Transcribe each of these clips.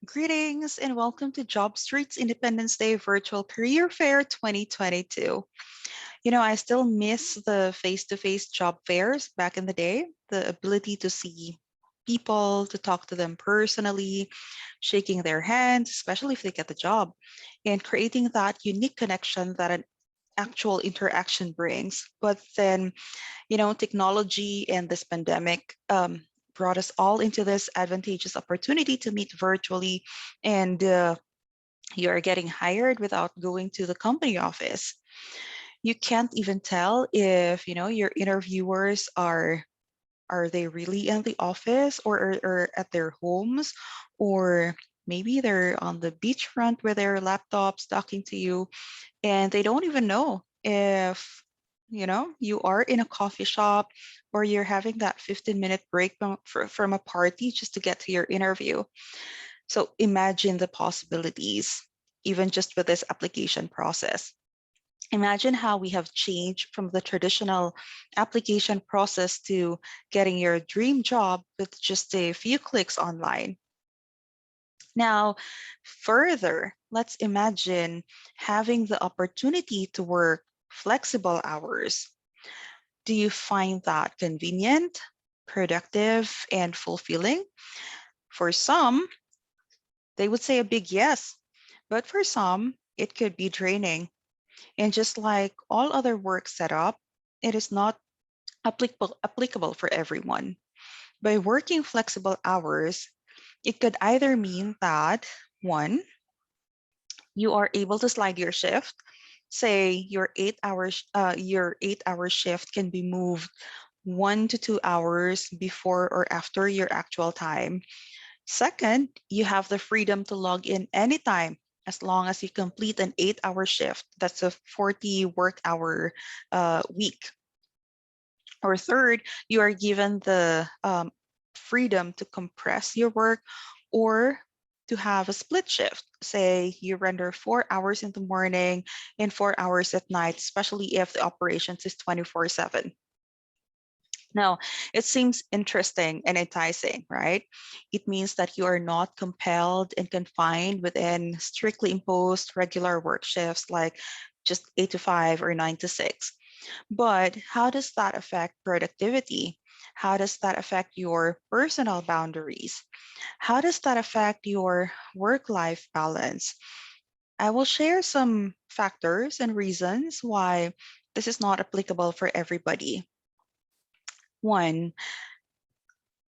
Greetings and welcome to Job Street's Independence Day Virtual Career Fair 2022. I still miss the face-to-face job fairs back in the day, the ability to see people, to talk to them personally, shaking their hands, especially if they get the job, and creating that unique connection that an actual interaction brings. But then technology and this pandemic brought us all into this advantageous opportunity to meet virtually, and you are getting hired without going to the company office. You can't even tell if your interviewers are they really in the office or at their homes, or maybe they're on the beachfront with their laptops talking to you, and they don't even know if you are in a coffee shop or you're having that 15-minute break from a party just to get to your interview. So imagine the possibilities, even just with this application process. Imagine how we have changed from the traditional application process to getting your dream job with just a few clicks online. Now, further, let's imagine having the opportunity to work flexible hours. Do you find that convenient, productive, and fulfilling? For some, they would say a big yes, but for some, it could be draining. And just like all other work setup, it is not applicable for everyone. By working flexible hours, it could either mean that one, you are able to slide your shift. Say your 8 hour shift can be moved 1 to 2 hours before or after your actual time. Second, you have the freedom to log in anytime as long as you complete an 8 hour shift. That's a 40 work hour week. Or third, you are given the freedom to compress your work or to have a split shift. Say you render 4 hours in the morning and 4 hours at night, especially if the operations is 24/7. Now, it seems interesting and enticing, right? It means that you are not compelled and confined within strictly imposed regular work shifts like just 8 to 5 or 9 to 6. But how does that affect productivity? How does that affect your personal boundaries? How does that affect your work-life balance? I will share some factors and reasons why this is not applicable for everybody. One,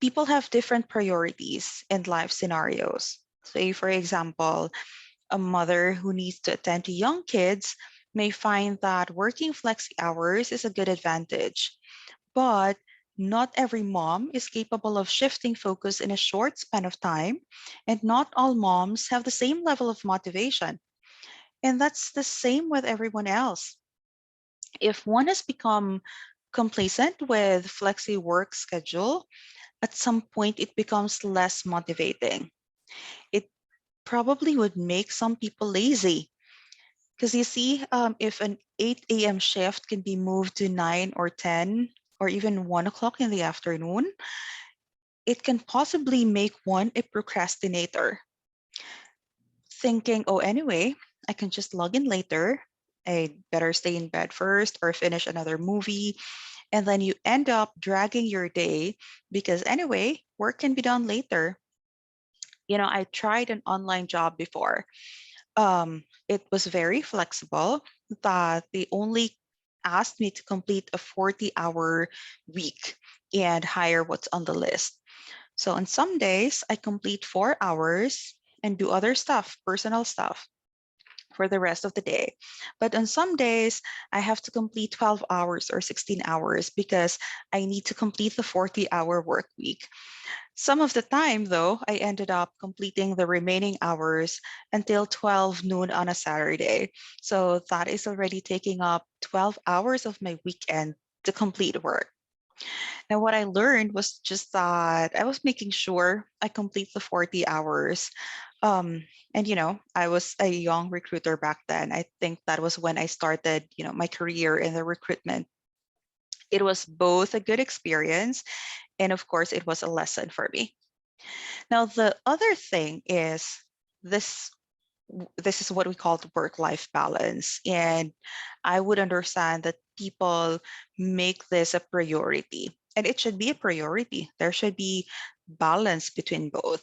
people have different priorities and life scenarios. Say, for example, a mother who needs to attend to young kids may find that working flexi hours is a good advantage. But not every mom is capable of shifting focus in a short span of time, and not all moms have the same level of motivation. And that's the same with everyone else. If one has become complacent with flexi work schedule, at some point it becomes less motivating. It probably would make some people lazy. Because you see, if an 8 a.m. shift can be moved to 9 or 10 or even 1 o'clock in the afternoon, it can possibly make one a procrastinator, thinking, oh, anyway, I can just log in later. I better stay in bed first or finish another movie. And then you end up dragging your day because, anyway, work can be done later. I tried an online job before. It was very flexible, that they only asked me to complete a 40-hour week and hire what's on the list. So on some days, I complete 4 hours and do other stuff, personal stuff, for the rest of the day. But on some days, I have to complete 12 hours or 16 hours because I need to complete the 40-hour work week. Some of the time, though, I ended up completing the remaining hours until 12 noon on a Saturday. So that is already taking up 12 hours of my weekend to complete work. Now, what I learned was just that I was making sure I complete the 40 hours. And, I was a young recruiter back then. I think that was when I started, my career in the recruitment. It was both a good experience and, of course, it was a lesson for me. Now, the other thing is this this is what we call the work-life balance. And I would understand that people make this a priority. And it should be a priority. There should be balance between both.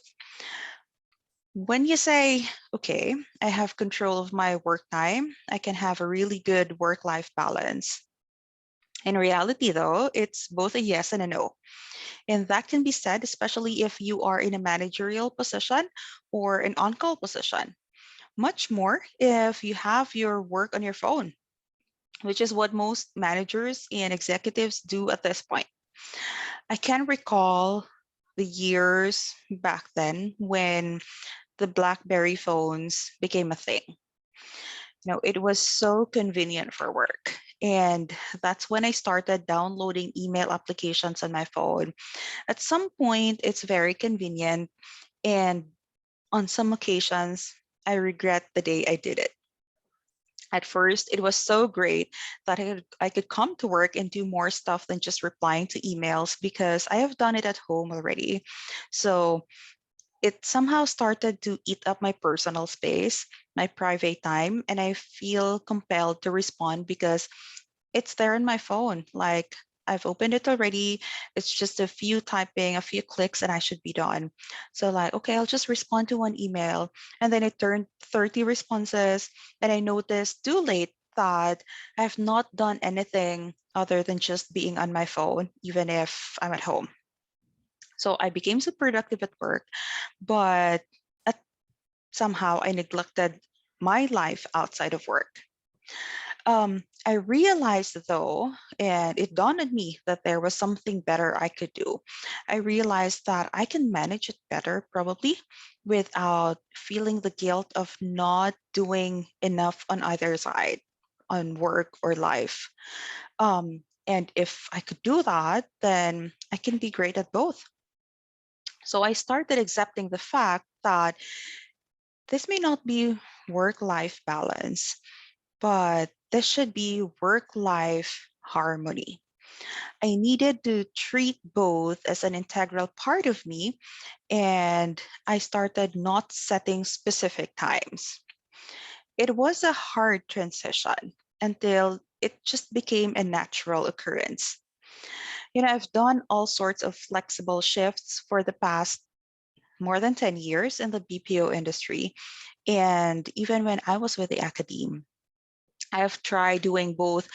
When you say, okay, I have control of my work time, I can have a really good work-life balance. In reality, though, it's both a yes and a no. And that can be said, especially if you are in a managerial position or an on-call position. Much more if you have your work on your phone, which is what most managers and executives do at this point. I can recall the years back then when the BlackBerry phones became a thing. It was so convenient for work. And that's when I started downloading email applications on my phone. At some point, it's very convenient. And on some occasions, I regret the day I did it. At first, it was so great that I could come to work and do more stuff than just replying to emails because I have done it at home already. So it somehow started to eat up my personal space, my private time, and I feel compelled to respond because it's there on my phone. Like I've opened it already. It's just a few typing, a few clicks, and I should be done. So like, okay, I'll just respond to one email. And then it turned 30 responses. And I noticed too late that I have not done anything other than just being on my phone, even if I'm at home. So I became so productive at work, but at, somehow I neglected my life outside of work. I realized though, and it dawned on me that there was something better I could do. I realized that I can manage it better probably without feeling the guilt of not doing enough on either side, on work or life. And if I could do that, then I can be great at both. So I started accepting the fact that this may not be work life balance, but this should be work life harmony. I needed to treat both as an integral part of me, and I started not setting specific times. It was a hard transition until it just became a natural occurrence. I've done all sorts of flexible shifts for the past more than 10 years in the BPO industry. And even when I was with the academe, I have tried doing both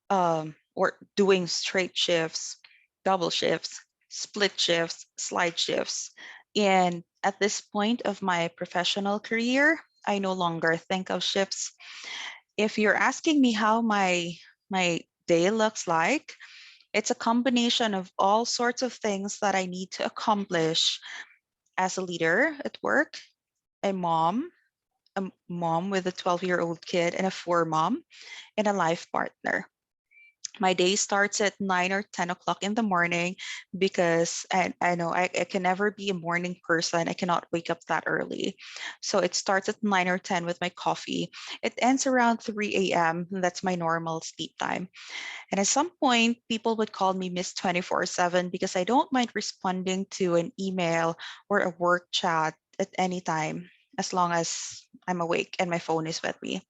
or doing straight shifts, double shifts, split shifts, slide shifts. And at this point of my professional career, I no longer think of shifts. If you're asking me how my day looks like, it's a combination of all sorts of things that I need to accomplish as a leader at work, a mom, a mom with a 12-year-old kid, and a four mom, and a life partner. My day starts at 9 or 10 o'clock in the morning because I know I can never be a morning person. I cannot wake up that early. So it starts at 9 or 10 with my coffee. It ends around 3 a.m. That's my normal sleep time. And at some point, people would call me Miss 24/7 because I don't mind responding to an email or a work chat at any time as long as I'm awake and my phone is with me.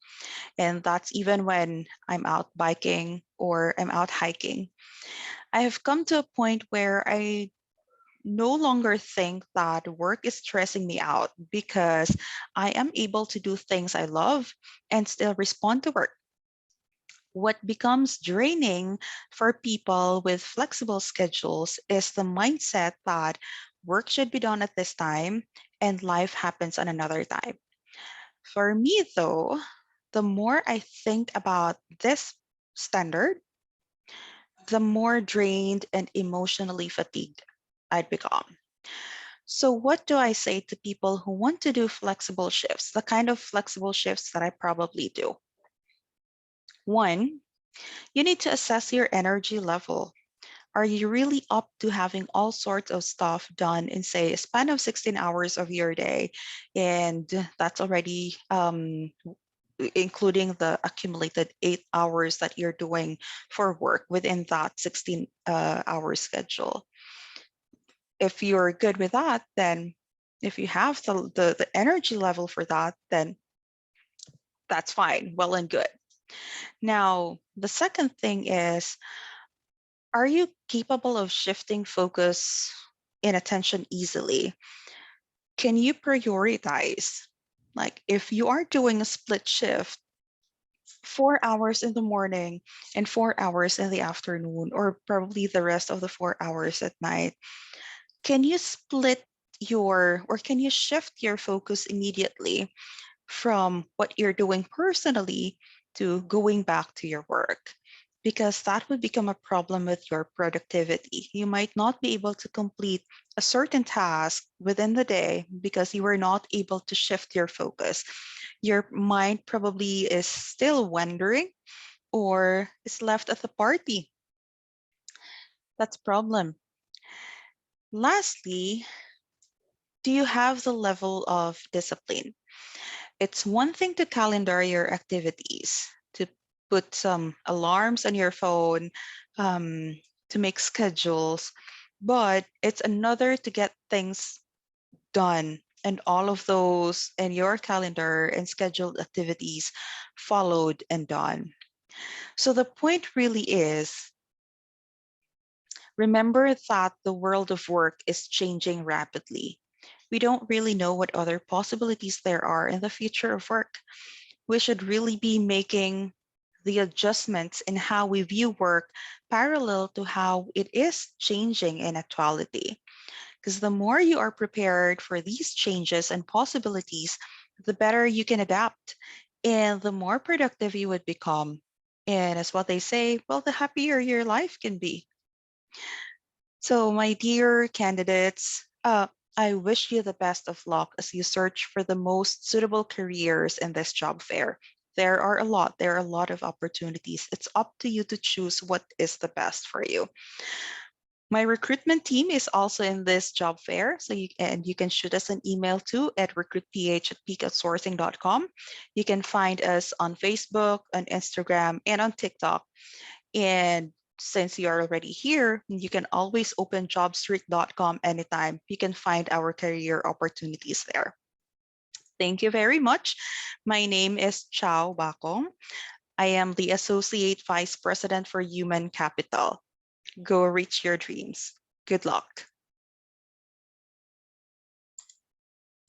And that's even when I'm out biking or I'm out hiking. I have come to a point where I no longer think that work is stressing me out because I am able to do things I love and still respond to work. What becomes draining for people with flexible schedules is the mindset that work should be done at this time and life happens on another time. For me, though, the more I think about this standard, the more drained and emotionally fatigued I'd become. So, what do I say to people who want to do flexible shifts, the kind of flexible shifts that I probably do? One, you need to assess your energy level. Are you really up to having all sorts of stuff done in, say, a span of 16 hours of your day? And that's already including the accumulated 8 hours that you're doing for work within that 16 hour schedule. if you're good with that, then if you have the energy level for that, then that's fine, well and good. Now, the second thing is, are you capable of shifting focus and attention easily? Can you prioritize? Like if you are doing a split shift, 4 hours in the morning and 4 hours in the afternoon, or probably the rest of the 4 hours at night, can you split or can you shift your focus immediately from what you're doing personally to going back to your work? Because that would become a problem with your productivity. You might not be able to complete a certain task within the day because you were not able to shift your focus. Your mind probably is still wandering or is left at the party. That's a problem. Lastly, do you have the level of discipline? It's one thing to calendar your activities, to put some alarms on your phone, to make schedules, but it's another to get things done and all of those in your calendar and scheduled activities followed and done. So the point really is, remember that the world of work is changing rapidly. We don't really know what other possibilities there are in the future of work. We should really be making the adjustments in how we view work parallel to how it is changing in actuality. Because the more you are prepared for these changes and possibilities, the better you can adapt and the more productive you would become. And as what they say, well, the happier your life can be. So, my dear candidates, I wish you the best of luck as you search for the most suitable careers in this job fair. There are a lot of opportunities. It's up to you to choose what is the best for you. My recruitment team is also in this job fair, so you can shoot us an email too at recruitph@peakoutsourcing.com. You can find us on Facebook, on Instagram, and on TikTok. And since you are already here, you can always open jobstreet.com anytime. You can find our career opportunities there. Thank you very much. My name is Chao Bakong. I am the Associate Vice President for Human Capital. Go reach your dreams. Good luck.